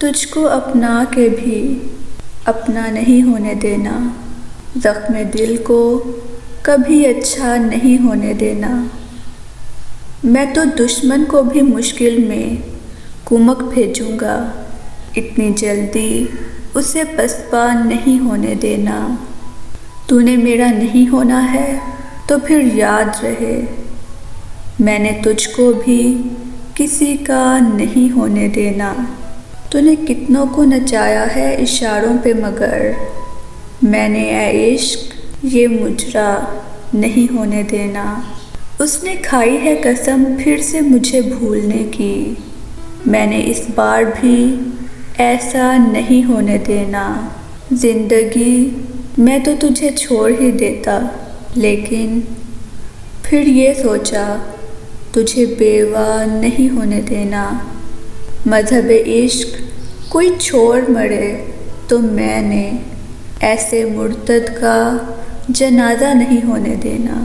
तुझको अपना के भी अपना नहीं होने देना, ज़ख्म दिल को कभी अच्छा नहीं होने देना। मैं तो दुश्मन को भी मुश्किल में कुमक भेजूँगा, इतनी जल्दी उसे पसपा नहीं होने देना। तूने मेरा नहीं होना है तो फिर याद रहे, मैंने तुझको भी किसी का नहीं होने देना। तूने कितनों को नचाया है इशारों पे, मगर मैंने ऐ इश्क ये मुजरा नहीं होने देना। उसने खाई है कसम फिर से मुझे भूलने की, मैंने इस बार भी ऐसा नहीं होने देना। ज़िंदगी मैं तो तुझे छोड़ ही देता, लेकिन फिर ये सोचा तुझे बेवा नहीं होने देना। मज़हब इश्क कोई छोड़ मरे तो मैंने ऐसे मुर्तद का जनाजा नहीं होने देना।